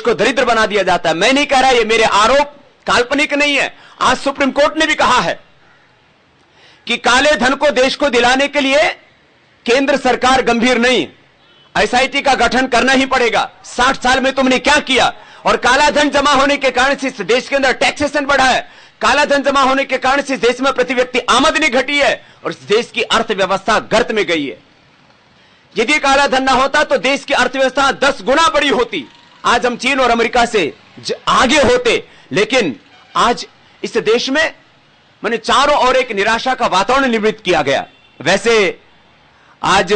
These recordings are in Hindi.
को दरिद्र बना दिया जाता है। मैं नहीं कह रहा, ये मेरे आरोप काल्पनिक नहीं है। आज सुप्रीम कोर्ट ने भी कहा है कि काले धन को देश को दिलाने के लिए केंद्र सरकार गंभीर नहीं, एसआईटी का गठन करना ही पड़ेगा। 60 साल में तुमने क्या किया? और काला धन जमा होने के कारण से इस देश के अंदर टैक्सेशन बढ़ा है, काला धन जमा होने के कारण से इस देश में प्रति व्यक्ति आमदनी घटी है और इस देश की अर्थव्यवस्था गर्त में गई है। यदि काला धन ना होता तो देश की अर्थव्यवस्था 10 गुना बड़ी होती। आज हम चीन और अमेरिका से आगे होते, लेकिन आज इस देश में मैंने चारों ओर एक निराशा का वातावरण निर्मित किया गया। वैसे आज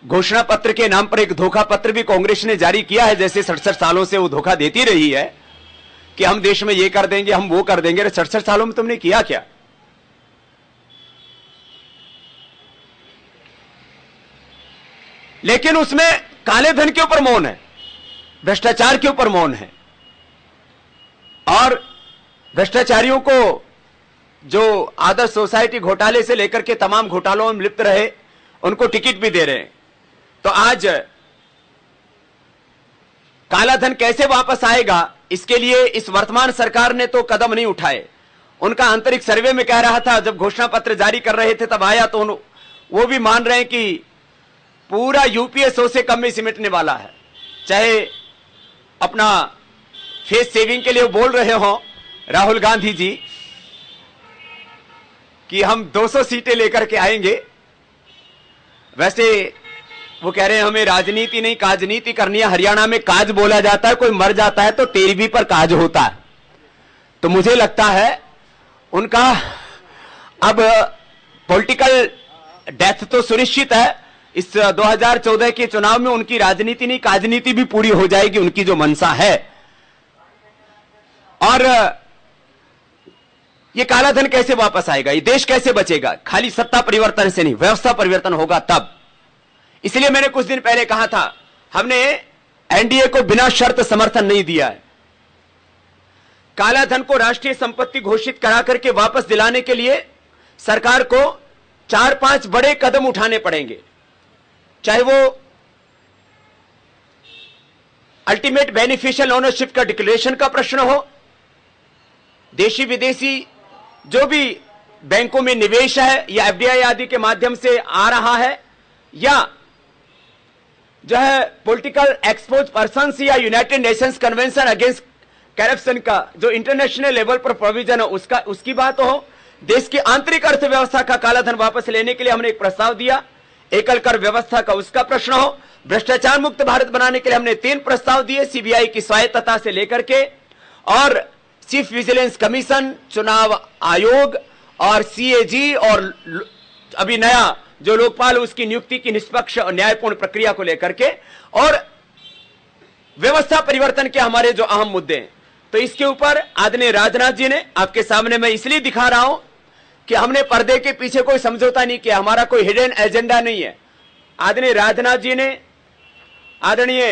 घोषणा पत्र के नाम पर एक धोखा पत्र भी कांग्रेस ने जारी किया है। जैसे 67 सालों से वो धोखा देती रही है कि हम देश में ये कर देंगे, हम वो कर देंगे। 67 सालों में तुमने किया क्या? लेकिन उसमें काले धन के ऊपर मौन है, भ्रष्टाचार के ऊपर मौन है, और भ्रष्टाचारियों को जो आदर्श सोसाइटी घोटाले से लेकर के तमाम घोटालों में लिप्त रहे उनको टिकट भी दे रहे हैं। तो आज काला धन कैसे वापस आएगा, इसके लिए इस वर्तमान सरकार ने तो कदम नहीं उठाए। उनका आंतरिक सर्वे में कह रहा था, जब घोषणा पत्र जारी कर रहे थे तब आया तो वो भी मान रहे हैं कि पूरा यूपीए 100 से कम में सिमटने वाला है। चाहे अपना फेस सेविंग के लिए बोल रहे हो राहुल गांधी जी कि हम 200 सीटें लेकर के आएंगे, वैसे वो कह रहे हैं हमें राजनीति नहीं काजनीति करनी है। हरियाणा में काज बोला जाता है, कोई मर जाता है तो तेरहवीं पर काज होता है। तो मुझे लगता है उनका अब पॉलिटिकल डेथ तो सुनिश्चित है। इस 2014 के चुनाव में उनकी राजनीति नहीं काजनीति भी पूरी हो जाएगी, उनकी जो मनसा है। और ये काला धन कैसे वापस आएगा, ये देश कैसे बचेगा? खाली सत्ता परिवर्तन से नहीं, व्यवस्था परिवर्तन होगा तब। इसलिए मैंने कुछ दिन पहले कहा था, हमने एनडीए को बिना शर्त समर्थन नहीं दिया है। काला धन को राष्ट्रीय संपत्ति घोषित करा करके वापस दिलाने के लिए सरकार को 4-5 बड़े कदम उठाने पड़ेंगे। चाहे वो अल्टीमेट बेनिफिशियल ओनरशिप का डिक्लेरेशन का प्रश्न हो, देशी विदेशी जो भी बैंकों में निवेश है या एफडीआई आदि के माध्यम से आ रहा है, या जो है पॉलिटिकल एक्सपोज पर्सन्स या United Nations convention against corruption का जो इंटरनेशनल लेवल पर प्रोविजन है उसकी बात हो, देश की आंतरिक अर्थव्यवस्था का काला धन वापस लेने के लिए हमने एक प्रस्ताव दिया, एकल कर व्यवस्था का उसका प्रश्न हो, भ्रष्टाचार मुक्त भारत बनाने के लिए हमने 3 प्रस्ताव दिए, सीबीआई की स्वायत्तता से लेकर के, और चीफ विजिलेंस कमीशन, चुनाव आयोग और सीएजी, और अभी नया जो लोकपाल उसकी नियुक्ति की निष्पक्ष और न्यायपूर्ण प्रक्रिया को लेकर के, और व्यवस्था परिवर्तन के हमारे जो अहम मुद्दे हैं। तो इसके ऊपर आदरणीय राजनाथ जी ने, आपके सामने मैं इसलिए दिखा रहा हूं कि हमने पर्दे के पीछे कोई समझौता नहीं किया, हमारा कोई हिडन एजेंडा नहीं है। आदरणीय राजनाथ जी ने, आदरणीय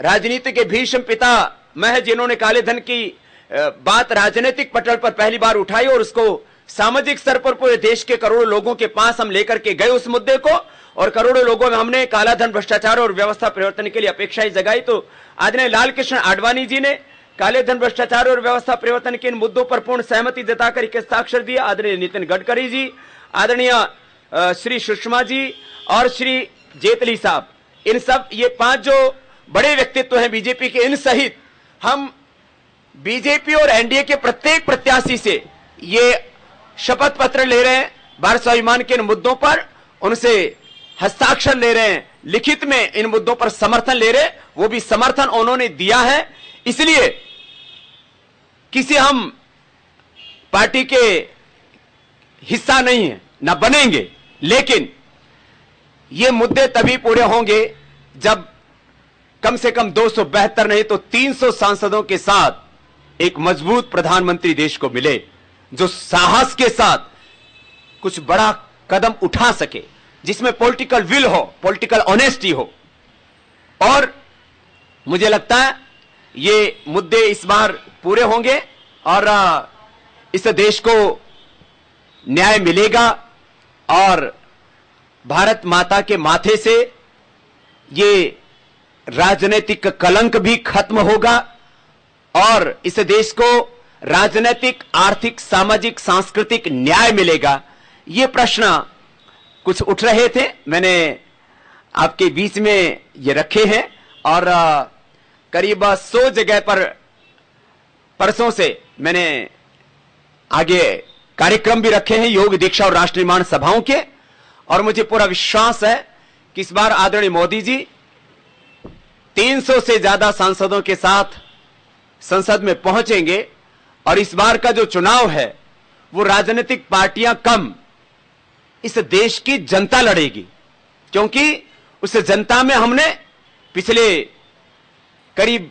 राजनीति के भीष्म पिता महज जिन्होंने काले धन की बात राजनीतिक पटल पर पहली बार उठाई और उसको सामाजिक स्तर पर पूरे देश के करोड़ों लोगों के पास हम लेकर के गए उस मुद्दे को, और करोड़ों लोगों में हमने काला धन, भ्रष्टाचार और व्यवस्था परिवर्तन के लिए अपेक्षाएं जगाई। तो आदरणीय लाल कृष्ण आडवाणी जी ने काले धन, भ्रष्टाचार और व्यवस्था परिवर्तन के इन मुद्दों पर पूर्ण सहमति जताकर एक हस्ताक्षर दिया। आदरणीय नितिन गडकरी जी, आदरणीय श्री सुषमा जी और श्री जेटली साहब, इन सब ये 5 जो बड़े व्यक्तित्व हैं बीजेपी के, इन सहित हम बीजेपी और एनडीए के प्रत्येक प्रत्याशी से ये शपथ पत्र ले रहे हैं, भारत स्वाभिमान के इन मुद्दों पर उनसे हस्ताक्षर ले रहे हैं, लिखित में इन मुद्दों पर समर्थन ले रहे हैं। वो भी समर्थन उन्होंने दिया है, इसलिए किसी हम पार्टी के हिस्सा नहीं है, ना बनेंगे, लेकिन ये मुद्दे तभी पूरे होंगे जब कम से कम 272 नहीं तो 300 सांसदों के साथ एक मजबूत प्रधानमंत्री देश को मिले, जो साहस के साथ कुछ बड़ा कदम उठा सके, जिसमें पॉलिटिकल विल हो, पॉलिटिकल ऑनेस्टी हो। और मुझे लगता है ये मुद्दे इस बार पूरे होंगे और इस देश को न्याय मिलेगा और भारत माता के माथे से ये राजनीतिक कलंक भी खत्म होगा और इस देश को राजनीतिक, आर्थिक, सामाजिक, सांस्कृतिक न्याय मिलेगा? ये प्रश्न कुछ उठ रहे थे, मैंने आपके बीच में ये रखे हैं और करीब 100 जगह पर परसों से मैंने आगे कार्यक्रम भी रखे हैं योग दीक्षा और राष्ट्र निर्माण सभाओं के। और मुझे पूरा विश्वास है कि इस बार आदरणीय मोदी जी 300 से ज्यादा सांसदों के साथ संसद में पहुंचेंगे और इस बार का जो चुनाव है वो राजनीतिक पार्टियां कम, इस देश की जनता लड़ेगी, क्योंकि उस जनता में हमने पिछले करीब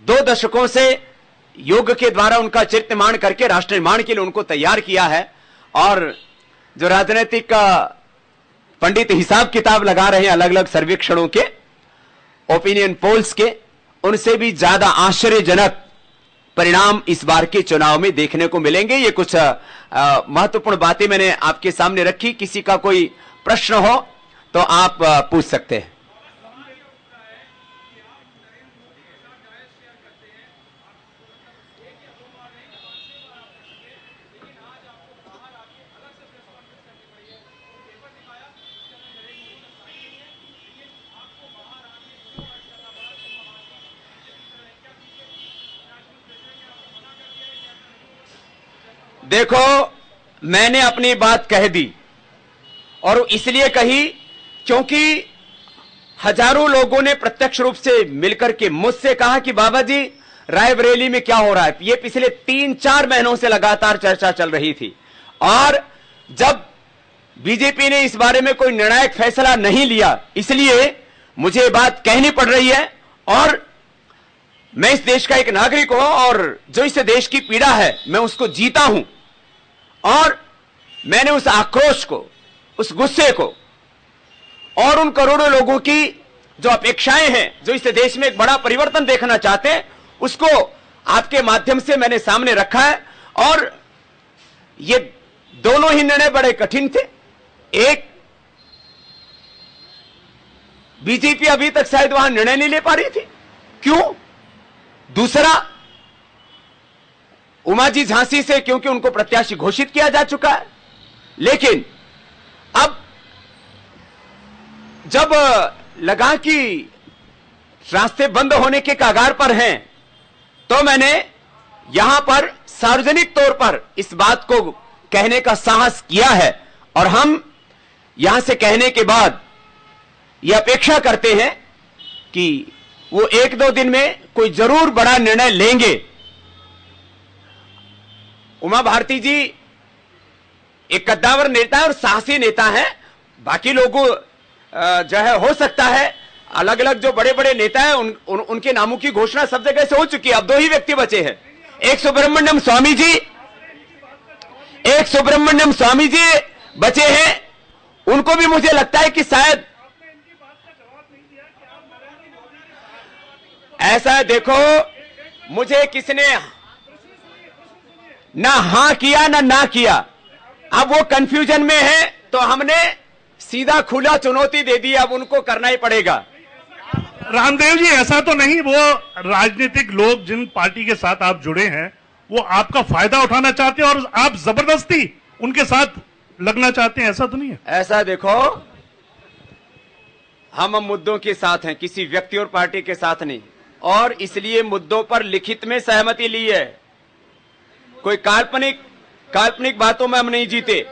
2 दशकों से योग के द्वारा उनका चरित्र निर्माण करके राष्ट्र निर्माण के लिए उनको तैयार किया है। और जो राजनीतिक पंडित हिसाब किताब लगा रहे हैं अलग अलग सर्वेक्षणों के, ओपिनियन पोल्स के, उनसे भी ज्यादा आश्चर्यजनक परिणाम इस बार के चुनाव में देखने को मिलेंगे। ये कुछ महत्वपूर्ण बातें मैंने आपके सामने रखी। किसी का कोई प्रश्न हो तो आप पूछ सकते हैं। देखो, मैंने अपनी बात कह दी और इसलिए कही क्योंकि हजारों लोगों ने प्रत्यक्ष रूप से मिलकर के मुझसे कहा कि बाबा जी रायबरेली में क्या हो रहा है। ये पिछले 3-4 महीनों से लगातार चर्चा चल रही थी और जब बीजेपी ने इस बारे में कोई निर्णायक फैसला नहीं लिया, इसलिए मुझे ये बात कहनी पड़ रही है। और मैं इस देश का एक नागरिक हूं और जो इस देश की पीड़ा है मैं उसको जीता हूं और मैंने उस आक्रोश को, उस गुस्से को और उन करोड़ों लोगों की जो अपेक्षाएं हैं, जो इस देश में एक बड़ा परिवर्तन देखना चाहते हैं, उसको आपके माध्यम से मैंने सामने रखा है। और ये दोनों ही निर्णय बड़े कठिन थे। एक, बीजेपी अभी तक शायद वहां निर्णय नहीं ले पा रही थी, क्यों? दूसरा, उमाजी झांसी से क्योंकि उनको प्रत्याशी घोषित किया जा चुका है। लेकिन अब जब लगा कि रास्ते बंद होने के कगार पर हैं, तो मैंने यहां पर सार्वजनिक तौर पर इस बात को कहने का साहस किया है और हम यहां से कहने के बाद यह अपेक्षा करते हैं कि वो 1-2 दिन में कोई जरूर बड़ा निर्णय लेंगे। उमा भारती जी एक कद्दावर नेता है और साहसी नेता है। बाकी लोगों जो है, हो सकता है अलग अलग जो बड़े बड़े नेता हैं उनके नामों की घोषणा सब जगह से हो चुकी है। अब 2 ही व्यक्ति बचे हैं, एक सुब्रमण्यम स्वामी जी बचे हैं। उनको भी मुझे लगता है कि शायद ऐसा है। देखो, मुझे किसने ना हां किया ना किया, अब वो कंफ्यूजन में है, तो हमने सीधा खुला चुनौती दे दी, अब उनको करना ही पड़ेगा। रामदेव जी, ऐसा तो नहीं, वो राजनीतिक लोग जिन पार्टी के साथ आप जुड़े हैं वो आपका फायदा उठाना चाहते हैं और आप जबरदस्ती उनके साथ लगना चाहते हैं, ऐसा तो नहीं है? ऐसा देखो, हम मुद्दों के साथ हैं, किसी व्यक्ति और पार्टी के साथ नहीं, और इसलिए मुद्दों पर लिखित में सहमति ली है। कोई काल्पनिक बातों में हम नहीं जीते।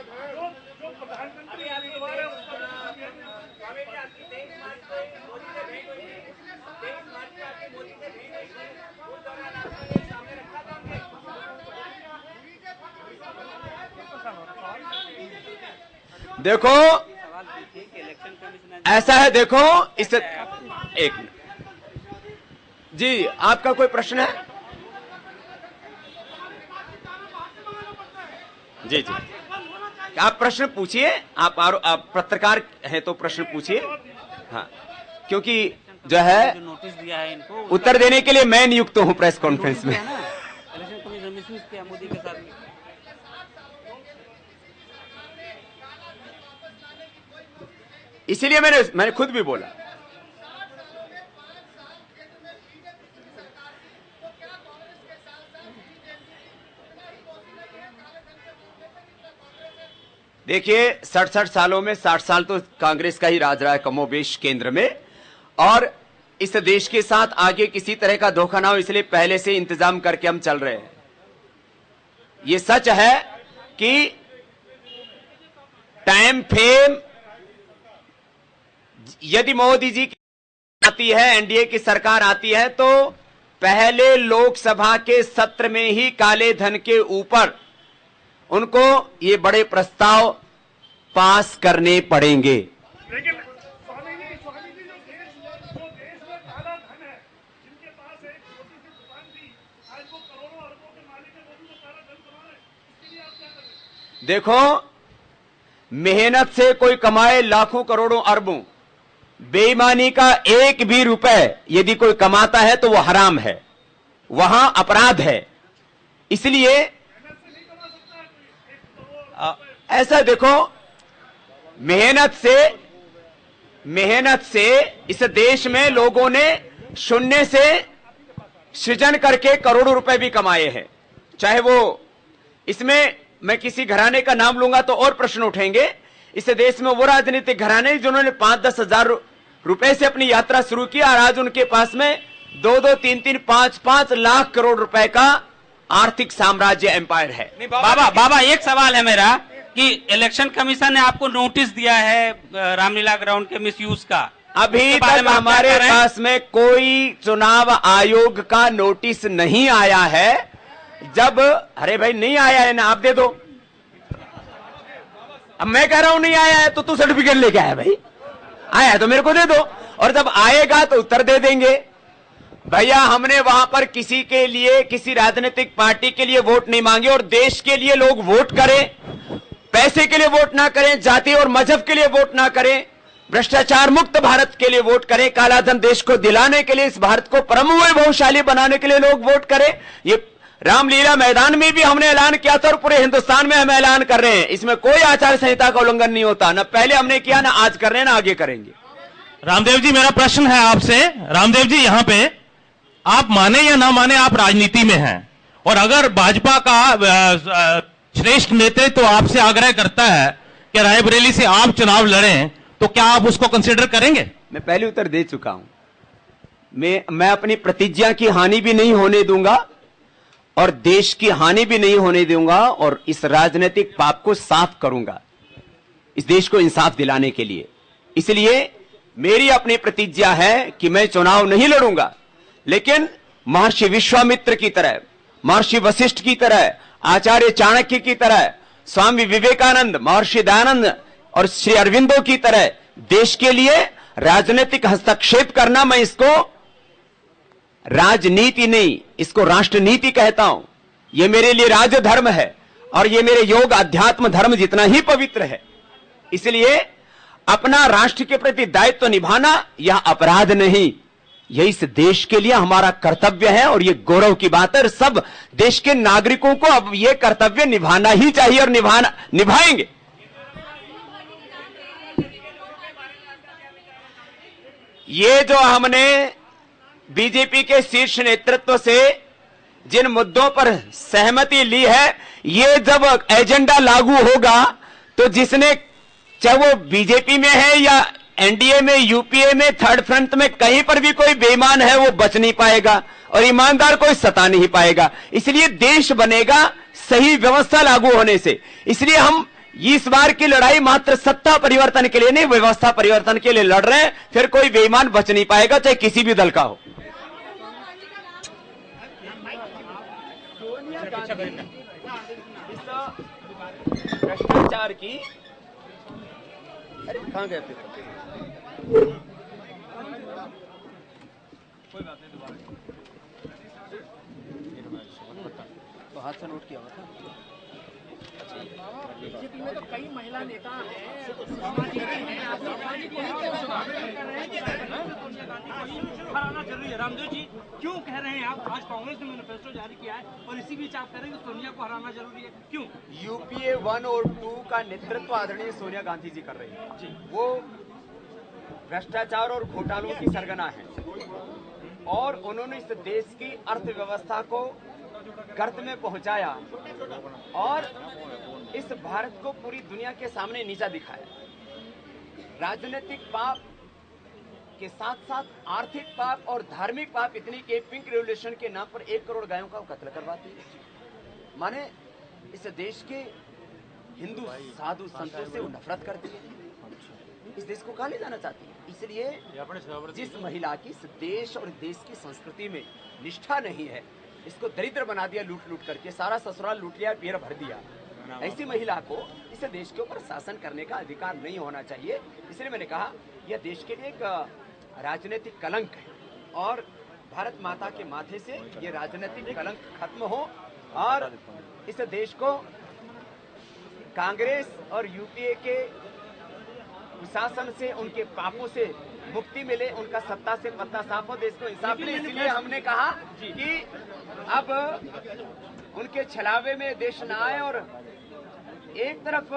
देखो, ऐसा है, देखो इस एक मिनट जी, आपका कोई प्रश्न है? जी जी, आप प्रश्न पूछिए। आप पत्रकार हैं तो प्रश्न पूछिए। हाँ, क्योंकि जो है नोटिस दिया है इनको, उत्तर देने के लिए मैं नियुक्त हूं प्रेस कॉन्फ्रेंस में। मोदी के साथ इसीलिए मैंने खुद भी बोला। देखिए 67 सालों में 60 साल तो कांग्रेस का ही राज रहा है कमोबेश केंद्र में, और इस देश के साथ आगे किसी तरह का धोखा ना हो इसलिए पहले से इंतजाम करके हम चल रहे हैं। ये सच है कि टाइम फेम यदि मोदी जी की आती है, एनडीए की सरकार आती है, तो पहले लोकसभा के सत्र में ही काले धन के ऊपर उनको ये बड़े प्रस्ताव पास करने पड़ेंगे। लेकिन स्वामी जी जो देश में काला धन है, जिनके पास एक छोटी सी दुकान थी, आज वो करोड़ों अरबों के मालिक है, वो भी तो काला धन कमा रहे हैं। इसके लिए आप क्या करें? देखो, मेहनत से कोई कमाए लाखों करोड़ों अरबों, बेईमानी का एक भी रुपए यदि कोई कमाता है तो वो हराम है, वहां अपराध है। इसलिए ऐसा देखो, मेहनत से इस देश में लोगों ने शून्य से सृजन करके करोड़ों रुपए भी कमाए हैं। चाहे वो, इसमें मैं किसी घराने का नाम लूंगा तो और प्रश्न उठेंगे। इस देश में वो राजनीतिक घराने जिन्होंने 5-10 हजार रुपए से अपनी यात्रा शुरू की और आज उनके पास में 2-2, 3-3, 5-5 लाख करोड़ रुपए का आर्थिक साम्राज्य एम्पायर है। बाबा एक सवाल है मेरा कि इलेक्शन कमीशन ने आपको नोटिस दिया है रामलीला ग्राउंड के मिसयूज का, अभी तक हमारे पास में कोई चुनाव आयोग का नोटिस नहीं आया है। जब अरे भाई नहीं आया है ना, आप दे दो। अब मैं कह रहा हूं नहीं आया है तो तू सर्टिफिकेट लेके आया, भाई आया है तो मेरे को दे दो, और जब आएगा तो उत्तर दे देंगे। भैया हमने वहां पर किसी के लिए, किसी राजनीतिक पार्टी के लिए वोट नहीं मांगे, और देश के लिए लोग वोट करें, पैसे के लिए वोट ना करें, जाति और मजहब के लिए वोट ना करें, भ्रष्टाचार मुक्त भारत के लिए वोट करें, कालाधन देश को दिलाने के लिए, इस भारत को परम वैभवशाली बनाने के लिए लोग वोट करें। ये रामलीला मैदान में भी हमने ऐलान किया था और पूरे हिंदुस्तान में हम ऐलान कर रहे हैं। इसमें कोई आचार संहिता का उल्लंघन नहीं होता, ना पहले हमने किया, ना आज कर रहे हैं, ना आगे करेंगे। रामदेव जी मेरा प्रश्न है आपसे। रामदेव जी यहाँ पे आप माने या ना माने, आप राजनीति में हैं, और अगर भाजपा का श्रेष्ठ नेतृत्व तो आपसे आग्रह करता है कि रायबरेली से आप चुनाव लड़ें, तो क्या आप उसको कंसिडर करेंगे? मैं पहले उत्तर दे चुका हूं। मैं अपनी प्रतिज्ञा की हानि भी नहीं होने दूंगा और देश की हानि भी नहीं होने दूंगा, और इस राजनीतिक पाप को साफ करूंगा इस देश को इंसाफ दिलाने के लिए। इसलिए मेरी अपनी प्रतिज्ञा है कि मैं चुनाव नहीं लड़ूंगा, लेकिन महर्षि विश्वामित्र की तरह, महर्षि वशिष्ठ की तरह, आचार्य चाणक्य की तरह, स्वामी विवेकानंद, महर्षि दयानंद और श्री अरविंदो की तरह देश के लिए राजनीतिक हस्तक्षेप करना, मैं इसको राजनीति नहीं, इसको राष्ट्रनीति कहता हूं। यह मेरे लिए राजधर्म है और यह मेरे योग अध्यात्म धर्म जितना ही पवित्र है। इसलिए अपना राष्ट्र के प्रति दायित्व निभाना यह अपराध नहीं, यह इस देश के लिए हमारा कर्तव्य है और यह गौरव की बात है। सब देश के नागरिकों को अब यह कर्तव्य निभाना ही चाहिए और निभाएंगे। ये जो हमने बीजेपी के शीर्ष नेतृत्व से जिन मुद्दों पर सहमति ली है, ये जब एजेंडा लागू होगा तो जिसने, चाहे वो बीजेपी में है या एनडीए में, यूपीए में, थर्ड फ्रंट में, कहीं पर भी कोई बेईमान है वो बच नहीं पाएगा और ईमानदार कोई सता नहीं पाएगा। इसलिए देश बनेगा सही व्यवस्था लागू होने से। इसलिए हम इस बार की लड़ाई मात्र सत्ता परिवर्तन के लिए नहीं, व्यवस्था परिवर्तन के लिए लड़ रहे हैं। फिर कोई बेईमान बच नहीं पाएगा, चाहे किसी भी दल का हो। भ्रष्टाचार की, अरे कहां गए थे? कोई बात नहीं, दोबारा तो हाथ से नोट किया हुआ था। बीजेपी में तो कई महिला नेता हैं, समाजवादी हैं, आप सामाजिक को हराना जरूरी है। रामदेव जी क्यों कह रहे हैं आप, आज कांग्रेस ने मैनिफेस्टो जारी किया है और इसी बीच आप कह रहे हैं कि सोनिया को हराना जरूरी है, क्यों? यूपीए 1 और 2 का नेतृत्व आदरणीय सोनिया गांधी जी कर रही है जी। वो भ्रष्टाचार और घोटालों की सरगना है और उन्होंने इस देश की अर्थव्यवस्था को गर्त में पहुंचाया और इस भारत को पूरी दुनिया के सामने नीचा दिखाया। राजनीतिक पाप के साथ साथ आर्थिक पाप और धार्मिक पाप इतनी कि पिंक रेवोल्यूशन के नाम पर 1 करोड़ गायों का कत्ल करवाती है। माने इस देश के हिंदू साधु संतों से वो नफरत करती है, इस देश को कहा ले जाना चाहती है। इसलिए जिस महिला की इस देश और देश की संस्कृति में निष्ठा नहीं है, इसको दरिद्र बना दिया, लूट लूट करके सारा ससुराल लूट लिया, पेड़ भर दिया, ऐसी महिला को इस देश के ऊपर शासन करने का अधिकार नहीं होना चाहिए। इसलिए मैंने कहा यह देश के लिए एक राजनीतिक कलंक है और भारत माता के माथे से ये राजनीतिक कलंक खत्म हो और इस देश को कांग्रेस और यूपीए के शासन से, उनके पापों से मुक्ति मिले, उनका सत्ता से पत्ता साफ हो, देश को इंसाफ मिले। इसलिए हमने कहा कि अब उनके छलावे में देश न आए और एक तरफ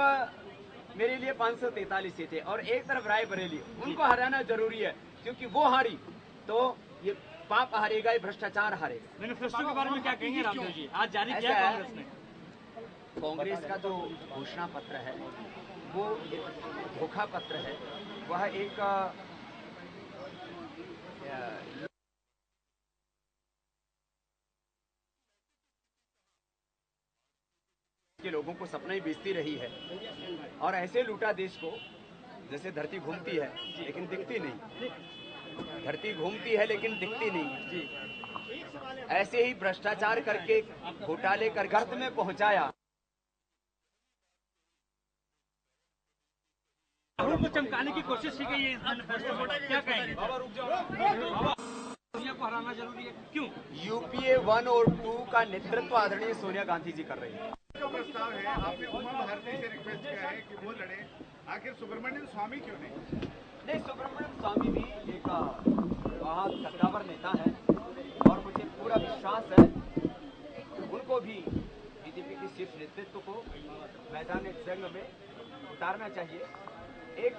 मेरे लिए 543 सीटें और एक तरफ रायबरेली, उनको हराना जरूरी है, क्योंकि वो हारी तो ये पाप हारेगा, ये भ्रष्टाचार हारेगा। मैनिफेस्टो के बारे में क्या कहेंगे रामदेव जी? आज जारी किया कांग्रेस ने। कांग्रेस का जो घोषणा पत्र है वो एक धोखा पत्र है। वह एक के लोगों को सपना ही बेचती रही है और ऐसे लूटा देश को जैसे धरती घूमती है लेकिन दिखती नहीं, धरती घूमती है लेकिन दिखती नहीं। ऐसे ही भ्रष्टाचार करके, घोटाले कर गर्त में पहुंचाया। राहुल को चमकाने की कोशिश की गई है इस मैनिफेस्टो में, क्या कहेंगे? सोनिया को हराना जरूरी है, क्यों? यूपीए 1 और 2 का नेतृत्व आदरणीय सोनिया गांधी जी कर रही है। जो प्रस्ताव है, आपने उमा भारती से रिक्वेस्ट किया है कि वो लड़े, आखिर सुब्रमण्यम स्वामी क्यों नहीं? सुब्रमण्यम स्वामी भी एक बहुत कद्दावर नेता है और मुझे पूरा विश्वास है उनको भी बीजेपी के शीर्ष नेतृत्व को मैदान जंग में उतारना चाहिए। एक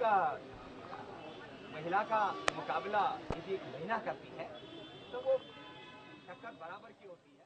महिला का मुकाबला यदि एक महिला करती है तो वो टक्कर बराबर की होती है।